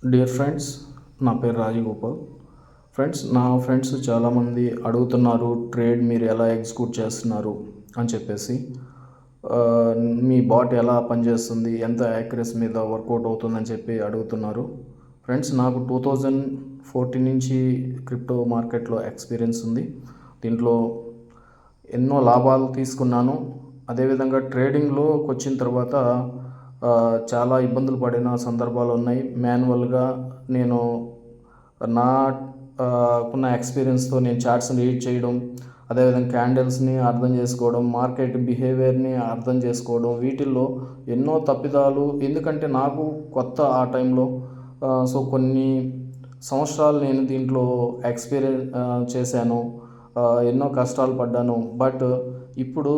Dear friends, నా పేరు రాజగోపాల్. నా ఫ్రెండ్స్ చాలామంది అడుగుతున్నారు, ట్రేడ్ మీరు ఎలా ఎగ్జిక్యూట్ చేస్తున్నారు అని చెప్పేసి. ఆ, మీ బాట్ ఎలా పనిచేస్తుంది, ఎంత యాక్యురసీ మీద వర్కౌట్ అవుతుందని చెప్పి అడుగుతున్నారు. ఫ్రెండ్స్, నాకు 2014 నుంచి క్రిప్టో మార్కెట్లో ఎక్స్పీరియన్స్ ఉంది. దీంట్లో ఎన్నో లాభాలు తీసుకున్నాను. అదేవిధంగా ట్రేడింగ్లోకి వచ్చిన తర్వాత చాలా ఇబ్బందులు పడిన సందర్భాలు ఉన్నాయి. మాన్యువల్గా నేను నా ఉన్న ఎక్స్పీరియన్స్తో నేను చార్ట్స్ని రీడ్ చేయడం, అదేవిధంగా క్యాండిల్స్ని అర్థం చేసుకోవడం, మార్కెట్ బిహేవియర్ని అర్థం చేసుకోవడం, వీటిల్లో ఎన్నో తప్పిదాలు. ఎందుకంటే నాకు కొత్త ఆ టైంలో. సో కొన్ని సంవత్సరాలు నేను దీంట్లో ఎక్స్పీరియన్స్ చేశాను. ఎన్నో కష్టాలు పడ్డాను. బట్ ఇప్పుడు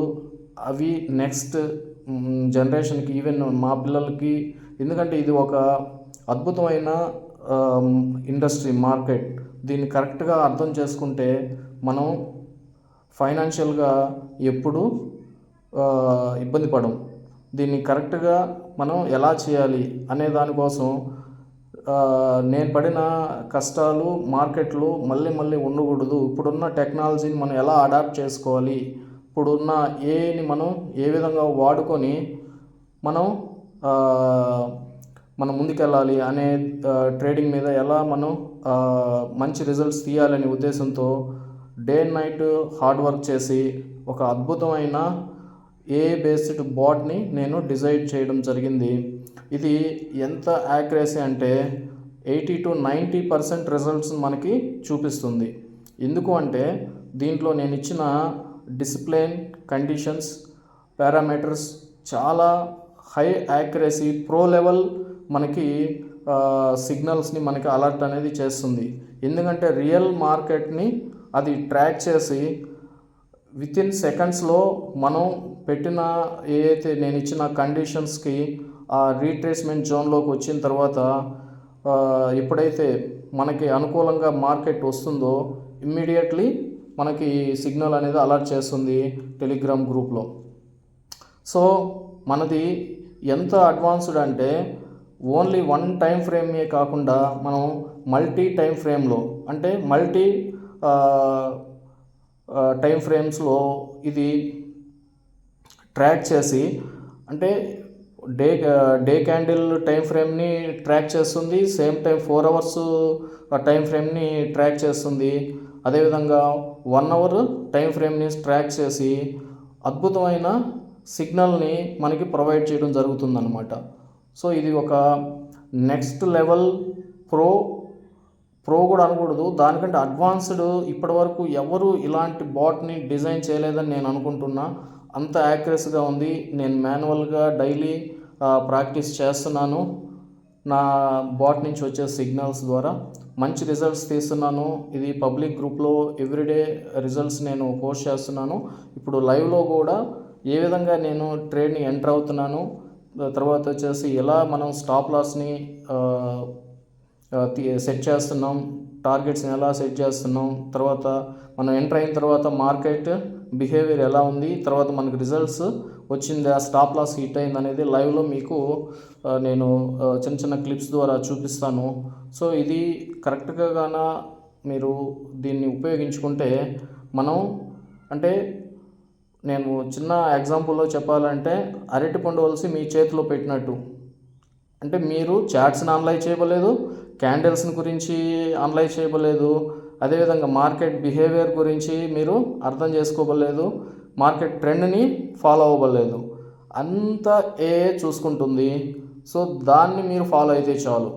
అవి నెక్స్ట్ జనరేషన్కి, ఈవెన్ మా పిల్లలకి, ఎందుకంటే ఇది ఒక అద్భుతమైన ఇండస్ట్రీ, మార్కెట్. దీన్ని కరెక్ట్గా అర్థం చేసుకుంటే మనం ఫైనాన్షియల్గా ఎప్పుడు ఇబ్బంది పడం. దీన్ని కరెక్ట్గా మనం ఎలా చేయాలి అనే దానికోసం నేను పడిన కష్టాలు మార్కెట్లు మళ్ళీ మళ్ళీ ఉండకూడదు. ఇప్పుడున్న టెక్నాలజీని మనం ఎలా అడాప్ట్ చేసుకోవాలి, ఇప్పుడున్న ఏఐని మనం ఏ విధంగా వాడుకొని మనం ముందుకెళ్ళాలి అనే ట్రేడింగ్ మీద ఎలా మనం మంచి రిజల్ట్స్ తీయాలనే ఉద్దేశంతో day and night hard work చేసి ఒక అద్భుతమైన ఏఐ బేస్డ్ బాట్ని నేను డిజైన్ చేయడం జరిగింది. ఇది ఎంత యాక్యురసీ అంటే 80-90% రిజల్ట్స్ మనకి చూపిస్తుంది. ఎందుకు అంటే దీంట్లో నేను ఇచ్చిన డిసిప్లిన్, కండిషన్స్, పారామీటర్స్ చాలా హై యాక్యురసీ, ప్రో లెవెల్ మనకి సిగ్నల్స్ని మనకి అలర్ట్ అనేది చేస్తుంది. ఎందుకంటే రియల్ మార్కెట్ని అది ట్రాక్ చేసి వితిన్ సెకండ్స్లో మనం పెట్టిన ఏదైతే నేను ఇచ్చిన కండిషన్స్కి ఆ రీట్రేస్మెంట్ జోన్లోకి వచ్చిన తర్వాత ఎప్పుడైతే మనకి అనుకూలంగా మార్కెట్ వస్తుందో ఇమ్మీడియట్లీ మనకి సిగ్నల్ అనేది అలర్ట్ చేస్తుంది టెలిగ్రామ్ గ్రూప్లో. సో మనది ఎంత అడ్వాన్స్డ్ అంటే ఓన్లీ వన్ టైం ఫ్రేమే కాకుండా మనం మల్టీ టైం ఫ్రేమ్లో, అంటే మల్టీ టైం ఫ్రేమ్స్లో ఇది ట్రాక్ చేసి, అంటే డే క్యాండిల్ టైం ఫ్రేమ్ని ట్రాక్ చేస్తుంది, సేమ్ టైం 4 hours టైం ఫ్రేమ్ని ట్రాక్ చేస్తుంది, అదేవిధంగా 1 hour టైం ఫ్రేమ్ని ట్రాక్ చేసి అద్భుతమైన సిగ్నల్ని మనకి ప్రొవైడ్ చేయడం జరుగుతుందన్నమాట. సో ఇది ఒక నెక్స్ట్ లెవెల్ ప్రో కూడా అనకూడదు, దానికంటే అడ్వాన్స్డ్. ఇప్పటి వరకు ఎవరు ఇలాంటి బాట్ని డిజైన్ చేయలేదని నేను అనుకుంటున్నా. అంత యాక్యురసీగా ఉంది. నేను మాన్యువల్గా డైలీ ప్రాక్టీస్ చేస్తున్నాను. నా బాట్ నుంచి వచ్చే సిగ్నల్స్ ద్వారా మంచి రిజల్ట్స్ తీస్తున్నాను. ఇది పబ్లిక్ గ్రూప్లో ఎవ్రీడే రిజల్ట్స్ నేను పోస్ట్ చేస్తున్నాను. ఇప్పుడు లైవ్లో కూడా ఏ విధంగా నేను ట్రేడ్ని ఎంటర్ అవుతున్నాను, తర్వాత వచ్చేసి ఎలా మనం స్టాప్ లాస్ని సెట్ చేస్తున్నాం, టార్గెట్స్ని ఎలా సెట్ చేస్తున్నాం, తర్వాత మనం ఎంటర్ అయిన తర్వాత మార్కెట్ బిహేవియర్ ఎలా ఉంది, తర్వాత మనకు రిజల్ట్స్ వచ్చింది, ఆ స్టాప్ లాస్ హిట్ అయింది అనేది లైవ్లో మీకు నేను చిన్న చిన్న క్లిప్స్ ద్వారా చూపిస్తాను. సో ఇది కరెక్ట్గా మీరు దీన్ని ఉపయోగించుకుంటే మనం, అంటే నేను చిన్న ఎగ్జాంపుల్లో చెప్పాలంటే అరటిపండు వలిసి మీ చేతిలో పెట్టినట్టు. అంటే మీరు చార్ట్స్ని అనలైజ్ చేయలేదు, క్యాండిల్స్ని గురించి అనలైజ్ చేయలేదు, అదేవిధంగా మార్కెట్ బిహేవియర్ గురించి మీరు అర్థం చేసుకోలేదు, మార్కెట్ ట్రెండ్ని ఫాలో అవ్వలేదు. అంతా చూసుకుంటుంది. సో దాన్ని మీరు ఫాలో అయితే చాలు,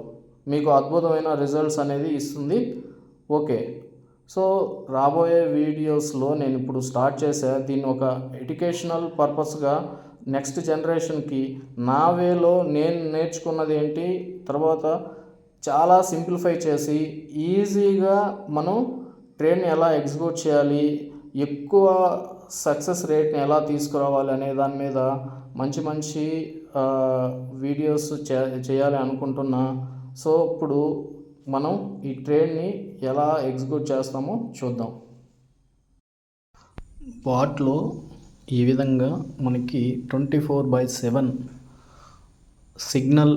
మీకు అద్భుతమైన రిజల్ట్స్ అనేది ఇస్తుంది. ఓకే, సో రాబోయే వీడియోస్లో నేను ఇప్పుడు స్టార్ట్ చేసా దీన్ని ఒక ఎడ్యుకేషనల్ పర్పస్గా నెక్స్ట్ జనరేషన్కి నా వేలో నేను నేర్చుకున్నది ఏంటి, తర్వాత చాలా సింప్లిఫై చేసి ఈజీగా మనం ట్రేడ్ని ఎలా ఎగ్జిక్యూట్ చేయాలి, ఎక్కువ సక్సెస్ రేట్ని ఎలా తీసుకురావాలి అనే దాని మీద మంచి మంచి వీడియోస్ చేయాలి అనుకుంటున్నా. సో ఇప్పుడు మనం ఈ ట్రేడ్ని ఎలా ఎగ్జిక్యూట్ చేస్తామో చూద్దాం. బాట్లో ఈ విధంగా మనకి 24/7 సిగ్నల్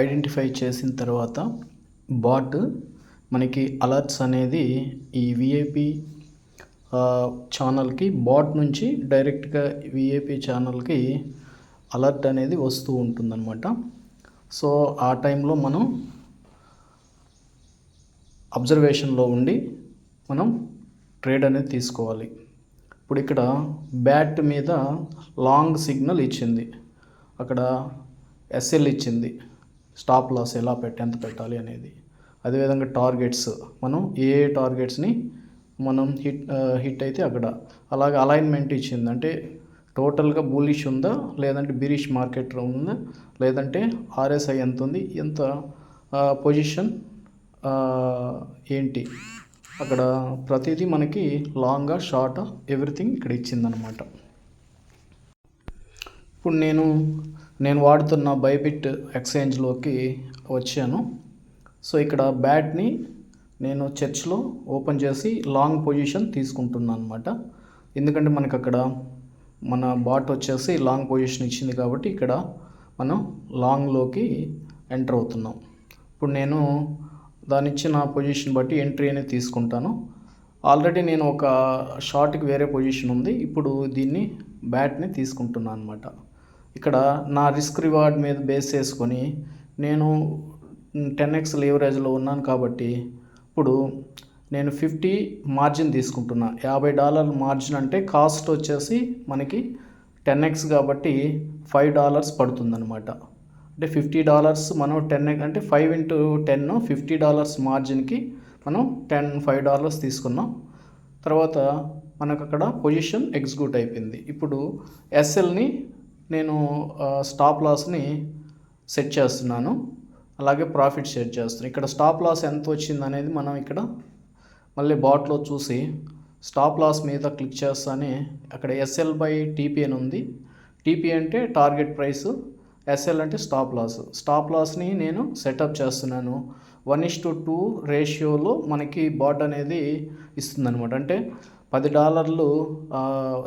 ఐడెంటిఫై చేసిన తర్వాత బాట్ మనకి అలర్ట్స్ అనేది ఈ విఐపి ఛానల్కి బాట్ నుంచి డైరెక్ట్గా విఐపి ఛానల్కి అలర్ట్ అనేది వస్తూ ఉంటుందన్నమాట. సో ఆ టైంలో మనం అబ్జర్వేషన్లో ఉండి మనం ట్రేడ్ అనేది తీసుకోవాలి. ఇప్పుడు ఇక్కడ బ్యాట్ మీద లాంగ్ సిగ్నల్ ఇచ్చింది, అక్కడ ఎస్ఎల్ ఇచ్చింది, స్టాప్ లాస్ ఎలా ఎంత పెట్టాలి అనేది. అదేవిధంగా టార్గెట్స్ మనం ఏ టార్గెట్స్ని మనం హిట్ అయితే అక్కడ, అలాగే అలైన్మెంట్ ఇచ్చింది, అంటే టోటల్గా బులిష్ ఉందా లేదంటే బిరిష్ మార్కెట్ ఉందా లేదంటే ఆర్ఎస్ఐ ఎంత ఉంది, ఎంత పొజిషన్ ఏంటి, అక్కడ ప్రతిదీ మనకి లాంగా షార్టా ఎవ్రీథింగ్ ఇక్కడ ఇచ్చిందనమాట. ఇప్పుడు నేను వాడుతున్న బైబిట్ ఎక్స్చేంజ్లోకి వచ్చాను. సో ఇక్కడ బ్యాట్ని నేను చర్చ్లో ఓపెన్ చేసి లాంగ్ పొజిషన్ తీసుకుంటున్నాను అనమాట. ఎందుకంటే మనకి అక్కడ మన బాట్ వచ్చేసి లాంగ్ పొజిషన్ ఇచ్చింది కాబట్టి ఇక్కడ మనం లాంగ్లోకి ఎంటర్ అవుతున్నాం. ఇప్పుడు నేను దాని ఇచ్చిన పొజిషన్ బట్టి ఎంట్రీ అనేది తీసుకుంటాను. ఆల్రెడీ నేను ఒక షార్ట్కి వేరే పొజిషన్ ఉంది, ఇప్పుడు దీన్ని బ్యాట్ని తీసుకుంటున్నాను అనమాట. ఇక్కడ నా రిస్క్ రివార్డ్ మీద బేస్ చేసుకొని నేను 10x లీవరేజ్లో ఉన్నాను కాబట్టి ఇప్పుడు నేను 50 మార్జిన్ తీసుకుంటున్నా. $50 మార్జిన్ అంటే కాస్ట్ వచ్చేసి మనకి 10x కాబట్టి $5 పడుతుందన్నమాట. అంటే $50 మనం 10x అంటే 5 × 10 $50 మార్జిన్కి మనం $5 తీసుకున్నాం. తర్వాత మనకు అక్కడ పొజిషన్ ఎగ్జిక్యూట్ అయిపోయింది. ఇప్పుడు ఎస్ఎల్ని నేను స్టాప్ లాస్ని సెట్ చేస్తున్నాను, అలాగే ప్రాఫిట్ సెట్ చేస్తున్నాను. ఇక్కడ స్టాప్ లాస్ ఎంత వచ్చింది అనేది మనం ఇక్కడ మళ్ళీ బాట్లో చూసి స్టాప్ లాస్ మీద క్లిక్ చేస్తానే అక్కడ SL/TP అని ఉంది. TP అంటే టార్గెట్ ప్రైస్, SL అంటే స్టాప్ లాస్ని నేను సెటప్ చేస్తున్నాను. 1:2 రేషియోలో మనకి బాట్ అనేది ఇస్తుందన్నమాట. అంటే $10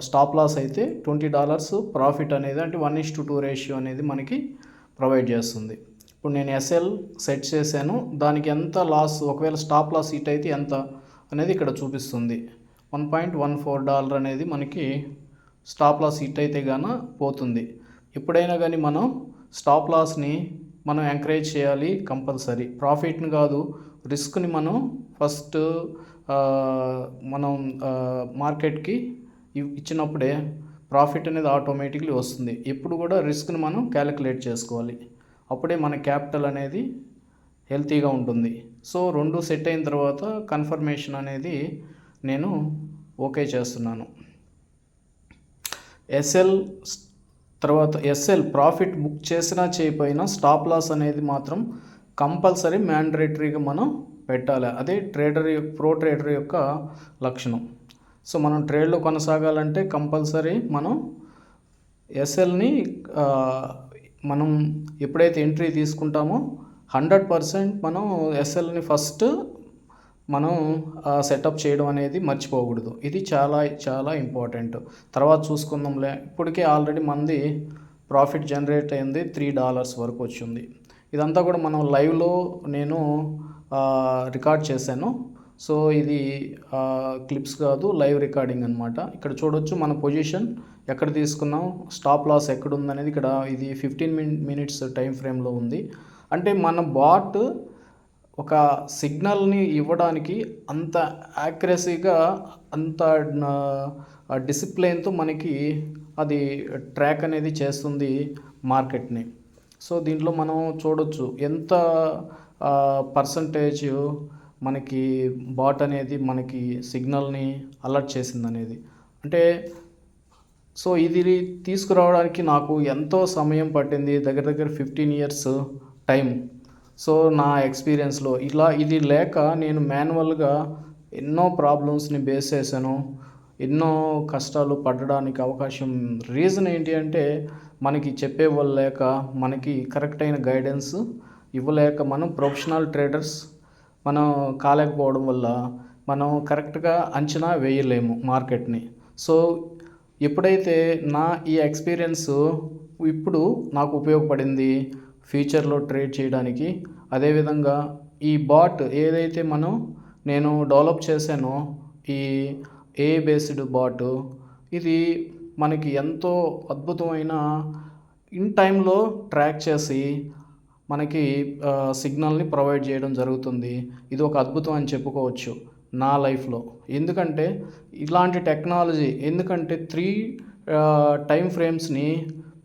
స్టాప్ లాస్ అయితే $20 ప్రాఫిట్ అనేది, అంటే 1:2 రేషియో అనేది మనకి ప్రొవైడ్ చేస్తుంది. ఇప్పుడు నేను SL సెట్ చేశాను, దానికి ఎంత లాస్, ఒకవేళ స్టాప్ లాస్ హిట్ అయితే ఎంత అనేది ఇక్కడ చూపిస్తుంది. $1.14 అనేది మనకి స్టాప్ లాస్ హిట్ అయితే గాన పోతుంది. ఎప్పుడైనా కానీ మనం స్టాప్ లాస్ని మనం ఎంకరేజ్ చేయాలి కంపల్సరీ. ప్రాఫిట్ని కాదు, రిస్క్ని మనం ఫస్ట్ మనం మార్కెట్కి ఇచ్చినప్పుడే ప్రాఫిట్ అనేది ఆటోమేటిక్లీ వస్తుంది. ఎప్పుడు కూడా రిస్క్ని మనం క్యాలిక్యులేట్ చేసుకోవాలి, అప్పుడే మన క్యాపిటల్ అనేది హెల్తీగా ఉంటుంది. సో 2 సెట్ అయిన తర్వాత కన్ఫర్మేషన్ అనేది నేను ఓకే చేస్తున్నాను. ఎస్ఎల్ ప్రాఫిట్ బుక్ చేసినా చేయకపోయినా స్టాప్ లాస్ అనేది మాత్రం కంపల్సరీ మ్యాండేటరీగా మనం పెట్టాలి. అదే ప్రో ట్రేడర్ యొక్క లక్షణం. సో మనం ట్రేడ్లో కొనసాగాలంటే కంపల్సరీ మనం ఎస్ఎల్ని మనం ఎప్పుడైతే ఎంట్రీ తీసుకుంటామో 100% మనం ఎస్ఎల్ని ఫస్ట్ మనం సెటప్ చేయడం అనేది మర్చిపోకూడదు. ఇది చాలా చాలా ఇంపార్టెంట్. తర్వాత చూసుకుందాంలే. ఇప్పటికే ఆల్రెడీ మంది ప్రాఫిట్ జనరేట్ అయింది, $3 వరకు వచ్చింది. ఇదంతా కూడా మనం లైవ్లో నేను రికార్డ్ చేశాను. సో ఇది క్లిప్స్ కాదు, లైవ్ రికార్డింగ్ అనమాట. ఇక్కడ చూడొచ్చు మన పొజిషన్ ఎక్కడ తీసుకున్నాం, స్టాప్ లాస్ ఎక్కడ ఉందనేది. ఇక్కడ ఇది 15 minutes టైం ఫ్రేమ్లో ఉంది. అంటే మన బాట్ ఒక సిగ్నల్ని ఇవ్వడానికి అంత యాక్యురసీగా, అంత డిసిప్లిన్తో మనకి అది ట్రాక్ అనేది చేస్తుంది మార్కెట్ని. సో దీంట్లో మనం చూడొచ్చు ఎంత పర్సంటేజ్ మనకి బాట్ అనేది మనకి సిగ్నల్ని అలర్ట్ చేసింది అనేది. అంటే సో ఇది తీసుకురావడానికి నాకు ఎంతో సమయం పట్టింది, దగ్గర 15 years టైం. సో నా ఎక్స్పీరియన్స్లో ఇది లేక నేను మాన్యువల్గా ఎన్నో ప్రాబ్లమ్స్ని బేస్ చేశాను, ఎన్నో కష్టాలు పడడానికి అవకాశం. రీజన్ ఏంటి అంటే మనకి చెప్పే వాళ్ళు లేక, మనకి కరెక్ట్ అయిన గైడెన్స్ ఇవ్వలేక, మనం ప్రొఫెషనల్ ట్రేడర్స్ మనం కాలేకపోవడం వల్ల మనం కరెక్ట్గా అంచనా వేయలేము మార్కెట్ని. సో ఎప్పుడైతే ఈ ఎక్స్పీరియన్స్ ఇప్పుడు నాకు ఉపయోగపడింది, ఫ్యూచర్లో ట్రేడ్ చేయడానికి. అదేవిధంగా ఈ బాట్ ఏదైతే నేను డెవలప్ చేశానో ఈ ఏఐ బేస్డ్ బాట్, ఇది మనకి ఎంతో అద్భుతమైన ఇన్ టైంలో ట్రాక్ చేసి మనకి సిగ్నల్ని ప్రొవైడ్ చేయడం జరుగుతుంది. ఇది ఒక అద్భుతం అని చెప్పుకోవచ్చు నా లైఫ్లో. ఎందుకంటే ఇలాంటి టెక్నాలజీ, ఎందుకంటే 3 టైం ఫ్రేమ్స్ని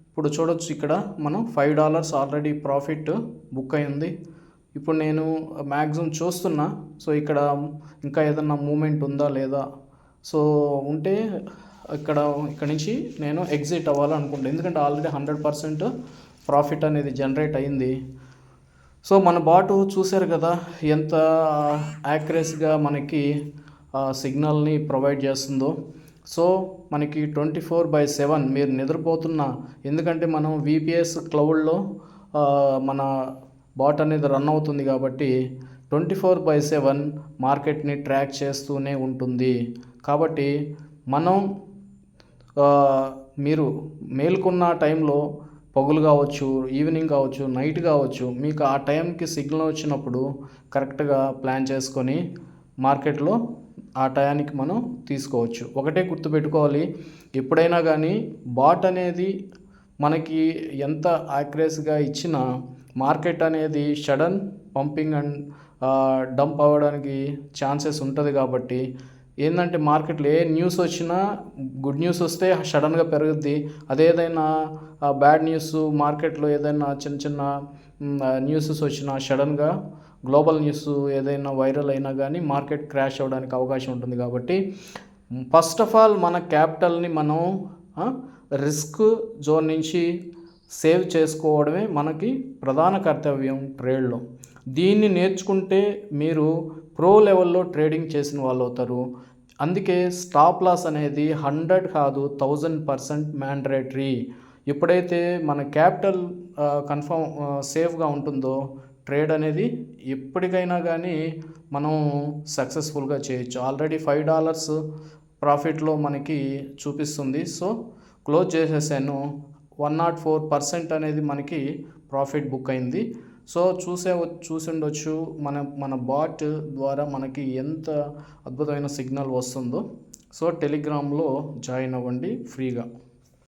ఇప్పుడు చూడొచ్చు. ఇక్కడ మనం $5 ఆల్రెడీ ప్రాఫిట్ బుక్ అయింది. ఇప్పుడు నేను మ్యాక్సిమం చూస్తున్నా. సో ఇక్కడ ఇంకా ఏదన్నా మూమెంట్ ఉందా లేదా, సో ఉంటే ఇక్కడ నుంచి నేను ఎగ్జిట్ అవ్వాలనుకుంటాను. ఎందుకంటే ఆల్రెడీ 100% ప్రాఫిట్ అనేది జనరేట్ అయింది. సో మన బాటు చూశారు కదా ఎంత యాక్యురసీగా మనకి సిగ్నల్ని ప్రొవైడ్ చేస్తుందో. సో మనకి 24/7 మీరు నిద్రపోతున్నా, ఎందుకంటే మనం VPS క్లౌడ్లో మన బాట్ అనేది రన్ అవుతుంది కాబట్టి 24/7 మార్కెట్ని ట్రాక్ చేస్తూనే ఉంటుంది. కాబట్టి మీరు మేల్కొన్న టైంలో, పగులు కావచ్చు, ఈవినింగ్ కావచ్చు, నైట్ కావచ్చు, మీకు ఆ టైంకి సిగ్నల్ వచ్చినప్పుడు కరెక్ట్గా ప్లాన్ చేసుకొని మార్కెట్లో ఆ టయానికి మనం తీసుకోవచ్చు. ఒకటే గుర్తుపెట్టుకోవాలి, ఎప్పుడైనా కానీ బాట్ అనేది మనకి ఎంత యాక్యురసీగా ఇచ్చినా మార్కెట్ అనేది సడన్ పంపింగ్ అండ్ డంప్ అవ్వడానికి ఛాన్సెస్ ఉంటుంది. కాబట్టి ఏంటంటే మార్కెట్లో ఏ న్యూస్ వచ్చినా, గుడ్ న్యూస్ వస్తే సడన్గా పెరుగుద్ది. అదేదైనా బ్యాడ్ న్యూస్, మార్కెట్లో ఏదైనా చిన్న న్యూసెస్ వచ్చినా సడన్గా గ్లోబల్ న్యూస్ ఏదైనా వైరల్ అయినా కానీ మార్కెట్ క్రాష్ అవ్వడానికి అవకాశం ఉంటుంది. కాబట్టి ఫస్ట్ ఆఫ్ ఆల్ మన క్యాపిటల్ని మనం రిస్క్ జోన్ నుంచి సేవ్ చేసుకోవడమే మనకి ప్రధాన కర్తవ్యం ట్రేడ్లో. దీన్ని నేర్చుకుంటే మీరు ప్రో లెవెల్లో ట్రేడింగ్ చేసిన వాళ్ళు అవుతారు. అందుకే స్టాప్ లాస్ అనేది 100 కాదు 1000% మ్యాండేటరీ. ఎప్పుడైతే మన క్యాపిటల్ కన్ఫర్మ్ సేఫ్గా ఉంటుందో ట్రేడ్ అనేది ఎప్పటికైనా కానీ మనం సక్సెస్ఫుల్గా చేయొచ్చు. ఆల్రెడీ $5 ప్రాఫిట్లో మనకి చూపిస్తుంది. సో క్లోజ్ చేసేసాను. 104% అనేది మనకి ప్రాఫిట్ బుక్ అయింది. సో చూసిండొచ్చు మన బాట్ ద్వారా మనకి ఎంత అద్భుతమైన సిగ్నల్ వస్తుందో. సో టెలిగ్రామ్లో జాయిన్ అవ్వండి ఫ్రీగా.